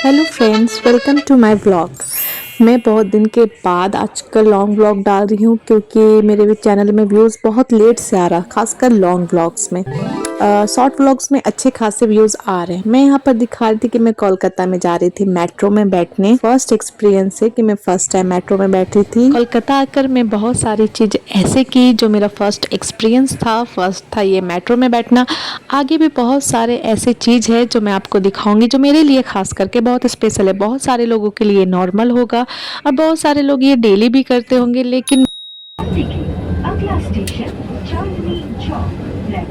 Hello friends, welcome to my blog. मैं बहुत दिन के बाद आजकल लॉन्ग ब्लॉग डाल रही हूँ क्योंकि मेरे भी चैनल में व्यूज़ बहुत लेट से आ रहा, खासकर लॉन्ग ब्लॉग्स में। शॉर्ट ब्लॉग्स में अच्छे खासे व्यूज़ आ रहे हैं। मैं यहाँ पर दिखा रही थी कि मैं कोलकाता में जा रही थी मेट्रो में बैठने। फर्स्ट एक्सपीरियंस है कि मैं फर्स्ट टाइम मेट्रो में बैठी थी। कोलकाता आकर मैं बहुत सारी चीज़ ऐसे की जो मेरा फर्स्ट एक्सपीरियंस था। फर्स्ट था ये मेट्रो में बैठना। आगे भी बहुत सारे ऐसे चीज़ है जो मैं आपको दिखाऊंगी, जो मेरे लिए खास करके बहुत स्पेशल है। बहुत सारे लोगों के लिए नॉर्मल होगा और बहुत सारे लोग ये डेली भी करते होंगे, लेकिन अगला स्टेशन चांदनी चौक।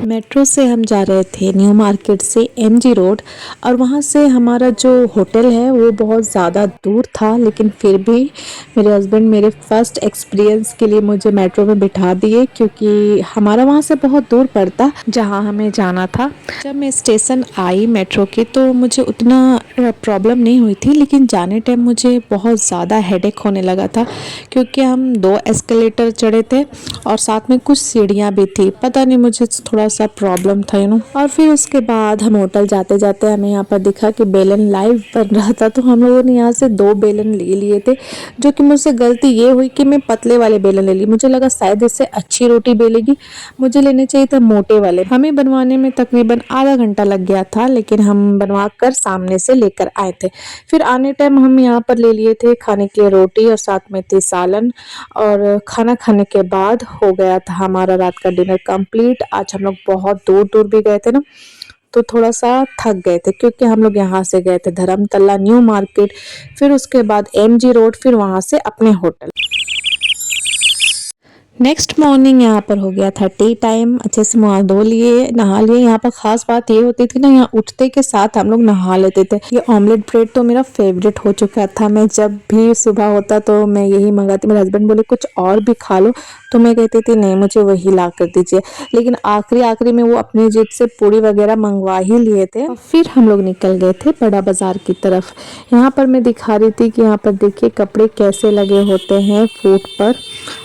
मेट्रो से हम जा रहे थे न्यू मार्केट से एमजी रोड, और वहाँ से हमारा जो होटल है वो बहुत ज़्यादा दूर था, लेकिन फिर भी मेरे हस्बैंड मेरे फर्स्ट एक्सपीरियंस के लिए मुझे मेट्रो में बिठा दिए क्योंकि हमारा वहाँ से बहुत दूर पड़ता जहाँ हमें जाना था। जब मैं स्टेशन आई मेट्रो की तो मुझे उतना प्रॉब्लम नहीं हुई थी, लेकिन जाने टाइम मुझे बहुत ज़्यादा हेडेक होने लगा था क्योंकि हम 2 एस्केलेटर चढ़े थे और साथ में कुछ सीढ़ियाँ भी थी। पता नहीं, मुझे थोड़ा सा प्रॉब्लम था और फिर उसके बाद हम होटल जाते जाते हमें यहाँ पर दिखा कि बेलन लाइव बन रहा था, तो हम लोगों ने यहाँ से 2 बेलन ले लिए थे। जो कि मुझसे गलती ये हुई कि मैं पतले वाले बेलन ले ली। मुझे लगा शायद इससे अच्छी रोटी बेलेगी, मुझे लेने चाहिए था मोटे वाले। हमें बनवाने में तकरीबन आधा घंटा लग गया था, लेकिन हम बनवा कर सामने से लेकर आए थे। फिर आने टाइम हम यहाँ पर ले लिए थे खाने के लिए रोटी और साथ में थी सालन, और खाना खाने के बाद हो गया था हमारा रात का डिनर कंप्लीट। आज हम लोग बहुत दूर दूर भी गए थे ना, तो थोड़ा सा थक गए थे क्योंकि हम लोग यहाँ से गए थे धर्मतला न्यू मार्केट, फिर उसके बाद एमजी रोड, फिर वहाँ से अपने होटल। नेक्स्ट मॉर्निंग यहाँ पर हो गया था टी टाइम। अच्छे से मुँह धो लिए, नहा लिए। यहाँ पर खास बात ये होती थी ना, यहाँ उठते के साथ हम लोग नहा लेते थे। ये ऑमलेट ब्रेड तो मेरा फेवरेट हो चुका था। मैं जब भी सुबह होता तो मैं यही मंगाती। मेरे हस्बैंड बोले कुछ और भी खा लो, तो मैं कहती थी नहीं, मुझे वही ला कर दीजिए। लेकिन आखिरी में वो अपनी जेब से पूड़ी वगैरह मंगवा ही लिए थे। और फिर हम लोग निकल गए थे बड़ा बाजार की तरफ। यहाँ पर मैं दिखा रही थी कि यहाँ पर देखिए कपड़े कैसे लगे होते हैं फूट पर।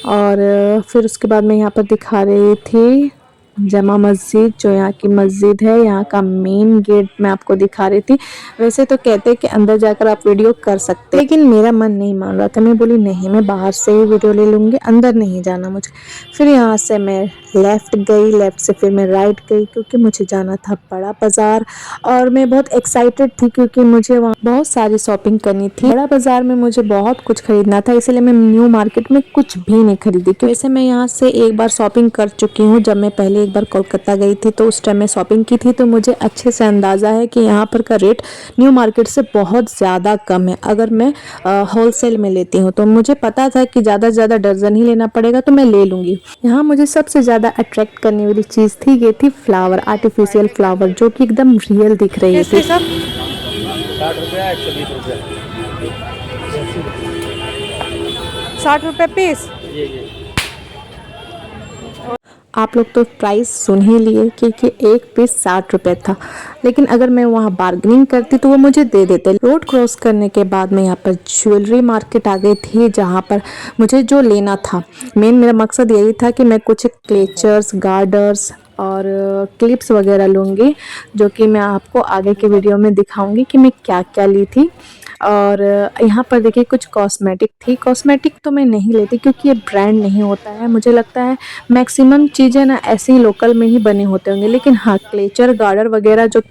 और फिर उसके बाद मैं यहाँ पर दिखा रही थी जमा मस्जिद, जो यहाँ की मस्जिद है, यहाँ का मेन गेट मैं आपको दिखा रही थी। वैसे तो कहते हैं कि अंदर जाकर आप वीडियो कर सकते हैं, लेकिन मेरा मन नहीं मान रहा था। मैं बोली नहीं, मैं बाहर से ही वीडियो ले लूँगी, अंदर नहीं जाना मुझे। फिर यहाँ से मैं लेफ़्ट गई, लेफ़्ट से फिर मैं राइट गई क्योंकि मुझे जाना था बड़ा बाज़ार। और मैं बहुत एक्साइटेड थी क्योंकि मुझे वहाँ बहुत सारी शॉपिंग करनी थी। बड़ा बाज़ार में मुझे बहुत कुछ खरीदना था, इसलिए मैं न्यू मार्केट में कुछ भी नहीं खरीदी। वैसे मैं यहाँ से एक बार शॉपिंग कर चुकी हूँ, जब मैं पहले एक बार कोलकाता गई थी तो उस टाइम मैं शॉपिंग की थी, तो मुझे अच्छे से अंदाज़ा है कि यहाँ पर का रेट न्यू मार्केट से बहुत ज़्यादा कम है। अगर मैं होलसेल में लेती हूँ तो मुझे पता था कि ज़्यादा से ज़्यादा दर्जन ही लेना पड़ेगा, तो मैं ले लूँगी। यहाँ मुझे सबसे ज़्यादा अट्रैक्ट करने वाली चीज़ थी, ये थी फ्लावर, आर्टिफिशियल फ्लावर, जो कि एकदम रियल दिख रही थी। 60 रुपये पीस। आप लोग तो प्राइस सुन ही लिए क्योंकि एक पीस 60 रुपये था, लेकिन अगर मैं वहाँ बार्गेनिंग करती तो वो मुझे दे देते। रोड क्रॉस करने के बाद मैं यहाँ पर ज्वेलरी मार्केट आ गई थी, जहाँ पर मुझे जो लेना था, मेन मेरा मकसद यही था कि मैं कुछ क्लेचर्स, गार्डर्स और क्लिप्स वगैरह लूँगी, जो कि मैं आपको आगे के वीडियो में दिखाऊंगी कि मैं क्या क्या ली थी। और यहाँ पर देखिए कुछ कॉस्मेटिक थी। कॉस्मेटिक तो मैं नहीं लेती क्योंकि ये ब्रांड नहीं होता है। मुझे लगता है मैक्सिमम चीज़ें ना ऐसे ही लोकल में ही बने होते होंगे, लेकिन हाँ, क्लेचर, गार्डर वगैरह जो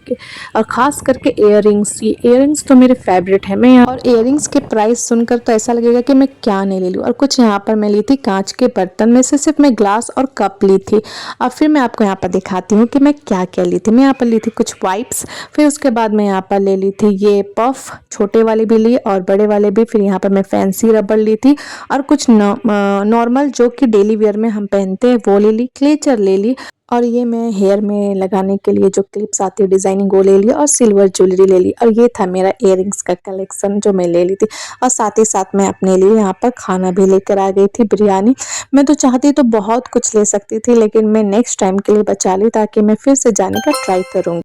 ख़ास करके इयररिंग्स, ये इयररिंग्स तो मेरे फेवरेट है। मैं यहाँ और इयररिंग्स के प्राइस सुनकर तो ऐसा लगेगा कि मैं क्या नहीं ले लूँ। और कुछ यहाँ पर मैं ली थी कांच के बर्तन में से सिर्फ मैं ग्लास और कप ली थी। और फिर मैं आपको यहाँ पर दिखाती हूँ कि मैं क्या क्या ली थी। मैं यहाँ पर ली थी कुछ वाइप्स, फिर उसके बाद मैं यहाँ पर ले ली थी ये पफ, छोटे वाले भी लिए और बड़े वाले भी। फिर यहाँ पर मैं फैंसी रबड़ ली थी और कुछ नॉर्मल जो कि डेली वेयर में हम पहनते हैं वो ले ली, क्लेचर ले ली, और ये मैं हेयर में लगाने के लिए जो क्लिप्स आती है डिजाइनिंग वो ले ली, और सिल्वर ज्वेलरी ले ली। और ये था मेरा इयररिंग्स का कलेक्शन जो मैं ले ली थी। और साथ ही साथ मैं अपने लिए यहाँ पर खाना भी लेकर आ गई थी, बिरयानी। मैं तो चाहती तो बहुत कुछ ले सकती थी, लेकिन मैं नेक्स्ट टाइम के लिए बचा ली ताकि मैं फिर से जाने का ट्राई करूँगी।